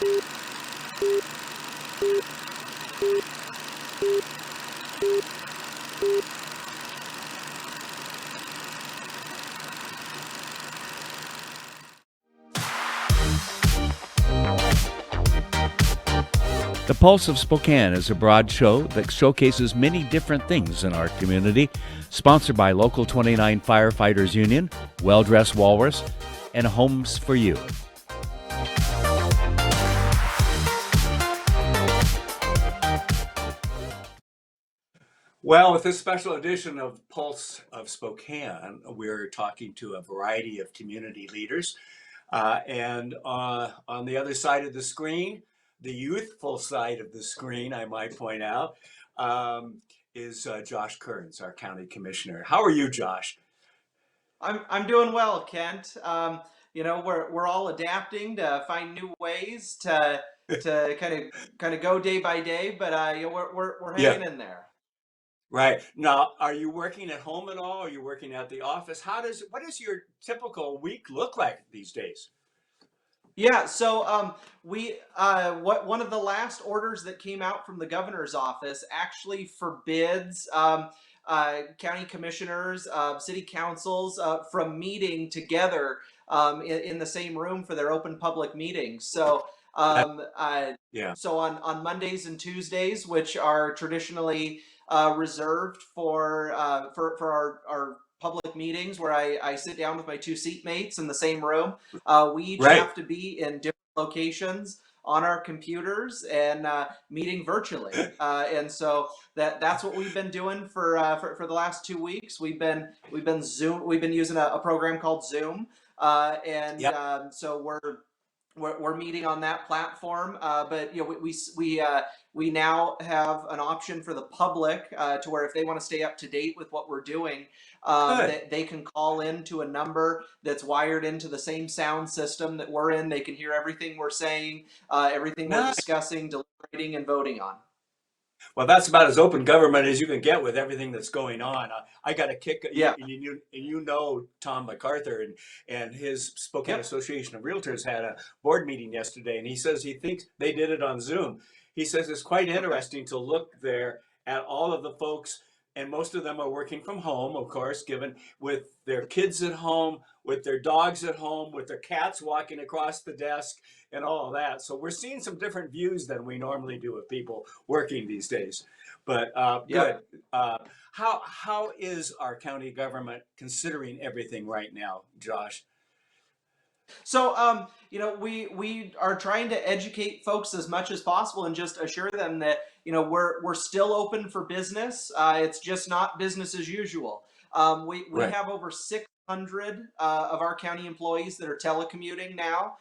The Pulse of Spokane is a broad show that showcases many different things in our community, sponsored by Local 29 Firefighters Union, Well Dressed Walrus, and Homes for You. Well, with this special edition of Pulse of Spokane, we're talking to a variety of community leaders. And on the other side of the screen, the youthful side of the screen, I might point out, is Josh Kerns, our county commissioner. How are you, Josh? I'm doing well, Kent. We're all adapting to find new ways to kind of go day by day, but we're Yeah, hanging in there. right. Now, are you working at home at all? Are you working at the office? What does your typical week look like these days? Yeah, so we what one of the last orders that came out from the governor's office actually forbids county commissioners, city councils from meeting together in the same room for their open public meetings. So That, um, uh, yeah, so on Mondays and Tuesdays, which are traditionally reserved for our public meetings where I sit down with my two seatmates in the same room. We each right. have to be in different locations on our computers and meeting virtually. And so that's what we've been doing for the last 2 weeks. We've been using a program called Zoom, and Yep. so we're meeting on that platform, but we now have an option for the public to where if they want to stay up to date with what we're doing, Good. that they can call in to a number that's wired into the same sound system that we're in. They can hear everything we're saying, everything we're Nice. discussing, deliberating, and voting on. Well, that's about as open government as you can get with everything that's going on. I got a kick. Yeah. You know Tom MacArthur and his Spokane Yep. Association of Realtors had a board meeting yesterday, and he says he thinks they did it on Zoom. He says it's quite Okay. interesting to look there at all of the folks, and most of them are working from home, of course, given with their kids at home, with their dogs at home, with their cats walking across the desk, and all of that. So we're seeing some different views than we normally do of people working these days. But good. Yep. How is our county government considering everything right now, Josh? So, we are trying to educate folks as much as possible and just assure them that we're still open for business. It's just not business as usual. We Right. have over 600 of our county employees that are telecommuting now.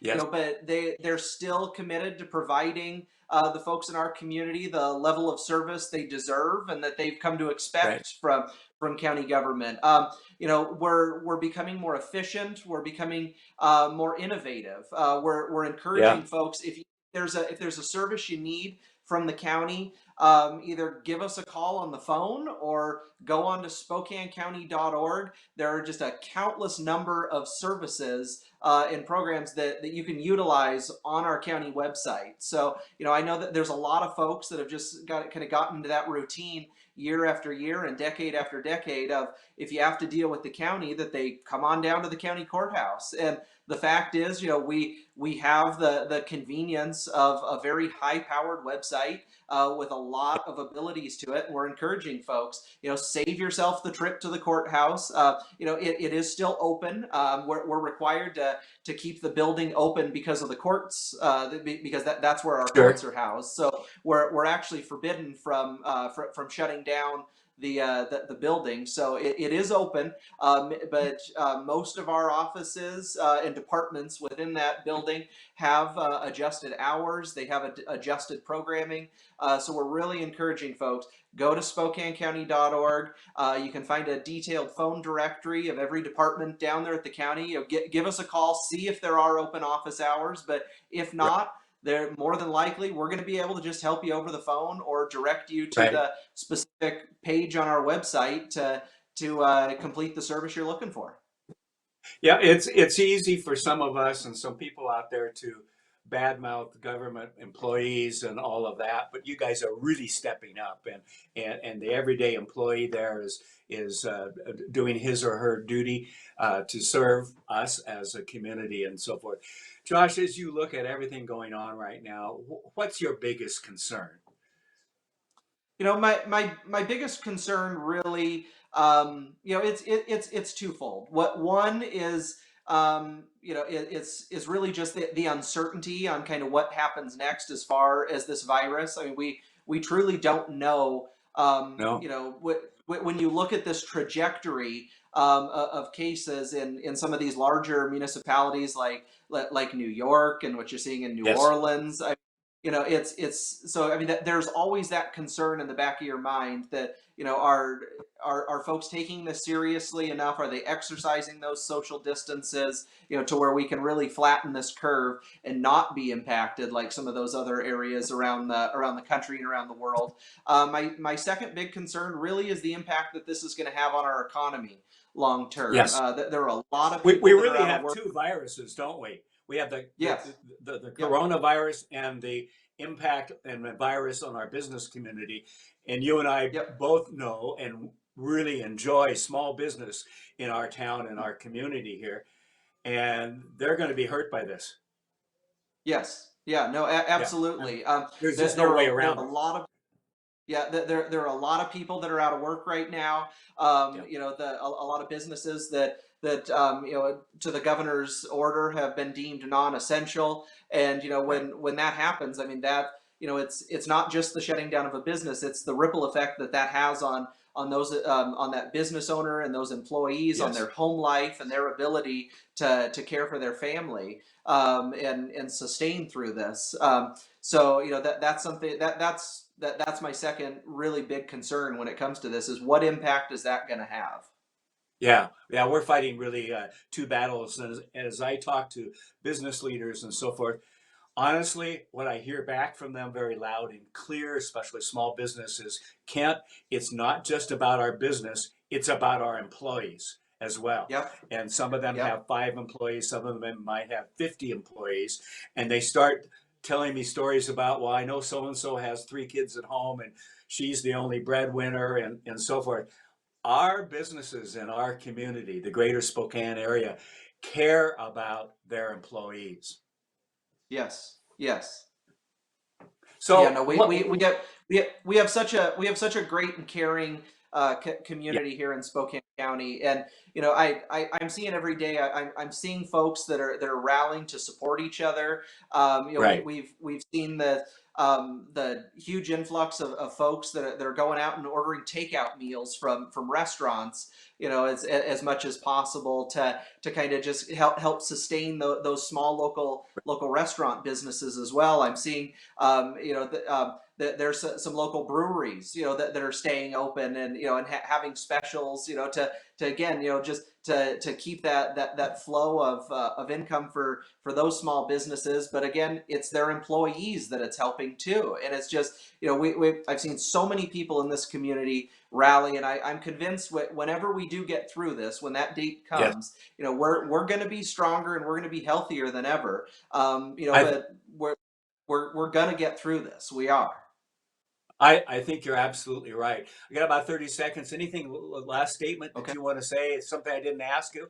Yes. But they're still committed to providing the folks in our community the level of service they deserve and that they've come to Right. expect from county government. We're becoming more efficient. We're becoming more innovative. We're Yeah. encouraging folks, if there's a service you need from the county, either give us a call on the phone or go on to SpokaneCounty.org. There are just a countless number of services and programs that you can utilize on our county website. So, I know that there's a lot of folks that have just gotten into that routine year after year and decade after decade of, if you have to deal with the county, that they come on down to the county courthouse. And the fact is, we have the convenience of a very high powered website with a lot of abilities to it. And we're encouraging folks, save yourself the trip to the courthouse. It is still open. We're required to keep the building open because of the courts, because that's where our Sure. courts are housed. So we're actually forbidden from shutting down the building. So it is open, but most of our offices and departments within that building have adjusted hours. They have adjusted programming. So we're really encouraging folks, go to SpokaneCounty.org. You can find a detailed phone directory of every department down there at the county. Give us a call, see if there are open office hours. But if Right. not, they're more than likely we're going to be able to just help you over the phone or direct you to Right. the specific page on our website to complete the service you're looking for. Yeah, it's easy for some of us and some people out there to badmouth government employees and all of that, but you guys are really stepping up, and the everyday employee there is doing his or her duty to serve us as a community and so forth. Josh, as you look at everything going on right now, what's your biggest concern? My biggest concern really, it's twofold. What one is, it's really just the uncertainty on kind of what happens next as far as this virus. I mean, we truly don't know. No. When you look at this trajectory of cases in some of these larger municipalities like New York and what you're seeing in New Yes. Orleans. It's so I mean that there's always that concern in the back of your mind that are folks taking this seriously enough? Are they exercising those social distances to where we can really flatten this curve and not be impacted like some of those other areas around the country and around the world? My second big concern really is the impact that this is going to have on our economy long term. Yes. There are a lot of We people that are really out of have work. two viruses, don't we? We have Yes. the Yep. coronavirus and the impact and the virus on our business community. And you and I Yep. both know and really enjoy small business in our town and our community here. And they're going to be hurt by this. Yes. Yeah. No. Yeah. Absolutely. There's just no way There around are a it. lot of there are a lot of people that are out of work right now. Yeah. A lot of businesses that to the governor's order have been deemed non-essential. And Right. when that happens, I mean that it's not just the shutting down of a business; it's the ripple effect that has on those on that business owner and those employees, on Yes. their home life and their ability to care for their family and sustain through this. So that's something that's my second really big concern when it comes to this is what impact is that going to have? Yeah, yeah, we're fighting really two battles. And as I talk to business leaders and so forth, honestly, what I hear back from them very loud and clear, especially small businesses, Kent, it's not just about our business, it's about our employees as well. Yep. And some of them Yep. have 5 employees, some of them might have 50 employees, and they start telling me stories about, well, I know so and so has 3 kids at home and she's the only breadwinner and so forth. Our businesses in our community, the greater Spokane area, care about their employees. Yes. Yes. Yeah, So no, what? we have such a great and caring Yeah, community here in Spokane County, and I'm seeing every day. I'm seeing folks that are rallying to support each other. right. We've seen the huge influx of folks that are going out and ordering takeout meals from restaurants. As much as possible to kind of just help sustain those small local restaurant businesses as well. I'm seeing that there's some local breweries, that are staying open and having specials, to again, just to keep that flow of income for those small businesses. But again, it's their employees that it's helping too, and it's just I've seen so many people in this community rally, and I'm convinced whenever we do get through this, when that date Yes. comes, we're going to be stronger and we're going to be healthier than ever. I, But we're going to get through this. We are. I think you're absolutely right. I got about 30 seconds. Anything, last statement that Okay. you want to say? It's something I didn't ask you.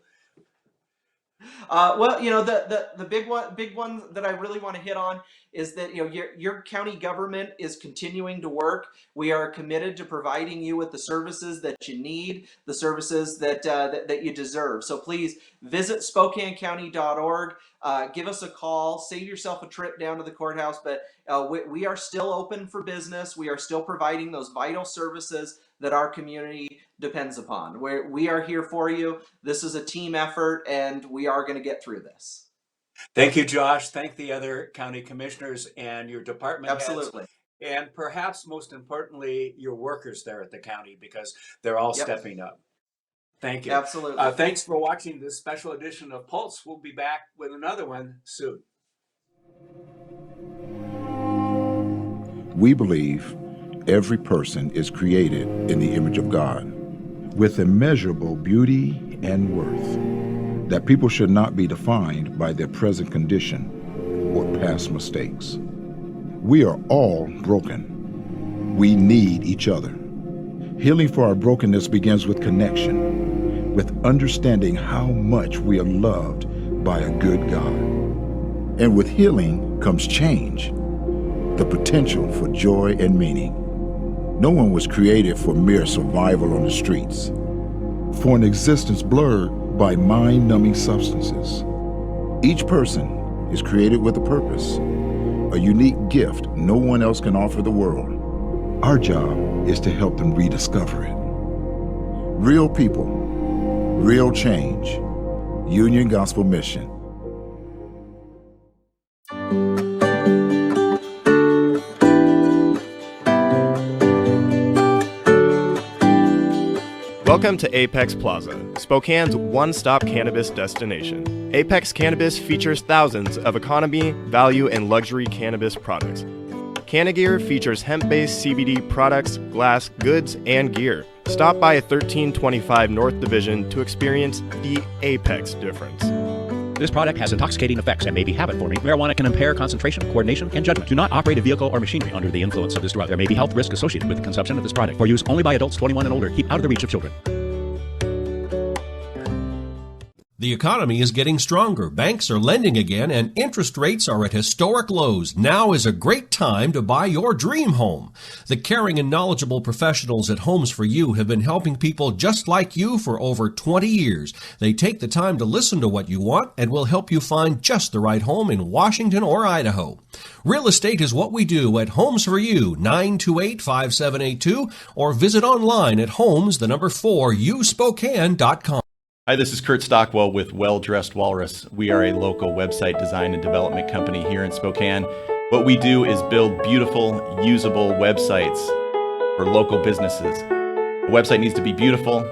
Well, the big one that I really want to hit on is that your county government is continuing to work. We are committed to providing you with the services that you need, the services that you deserve. So please visit SpokaneCounty.org. Give us a call. Save yourself a trip down to the courthouse. But we are still open for business. We are still providing those vital services that our community depends upon. We are here for you. This is a team effort, and we are going to get through this. Thank you, Josh. Thank the other county commissioners and your department heads, Absolutely. and perhaps most importantly, your workers there at the county, because they're all Yep. stepping up. Thank you. Absolutely. Thanks for watching this special edition of Pulse. We'll be back with another one soon. We believe every person is created in the image of God with immeasurable beauty and worth, that people should not be defined by their present condition, or past mistakes. We are all broken. We need each other. Healing for our brokenness begins with connection, with understanding how much we are loved by a good God. And with healing comes change, the potential for joy and meaning. No one was created for mere survival on the streets, for an existence blurred by mind-numbing substances. Each person is created with a purpose, a unique gift no one else can offer the world. Our job is to help them rediscover it. Real people, real change. Union Gospel Mission. Welcome to Apex Plaza, Spokane's one-stop cannabis destination. Apex Cannabis features thousands of economy, value, and luxury cannabis products. Cannagear features hemp-based CBD products, glass, goods, and gear. Stop by 1325 North Division to experience the Apex difference. This product has intoxicating effects and may be habit-forming. Marijuana can impair concentration, coordination, and judgment. Do not operate a vehicle or machinery under the influence of this drug. There may be health risk associated with the consumption of this product. For use only by adults 21 and older. Keep out of the reach of children. The economy is getting stronger. Banks are lending again, and interest rates are at historic lows. Now is a great time to buy your dream home. The caring and knowledgeable professionals at Homes for You have been helping people just like you for over 20 years. They take the time to listen to what you want and will help you find just the right home in Washington or Idaho. Real estate is what we do at Homes for You, 928-5782, or visit online at homes4uspokane.com. Hi, this is Kurt Stockwell with Well Dressed Walrus. We are a local website design and development company here in Spokane. What we do is build beautiful, usable websites for local businesses. A website needs to be beautiful,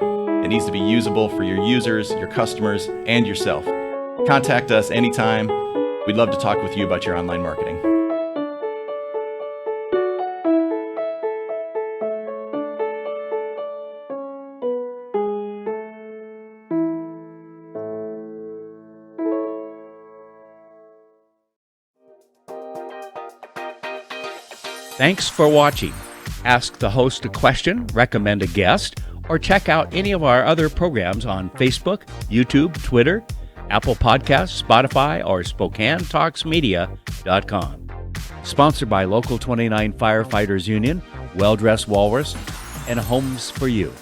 it needs to be usable for your users, your customers, and yourself. Contact us anytime. We'd love to talk with you about your online marketing. Thanks for watching. Ask the host a question, recommend a guest, or check out any of our other programs on Facebook, YouTube, Twitter, Apple Podcasts, Spotify, or SpokaneTalksMedia.com. Sponsored by Local 29 Firefighters Union, Well Dressed Walrus, and Homes for You.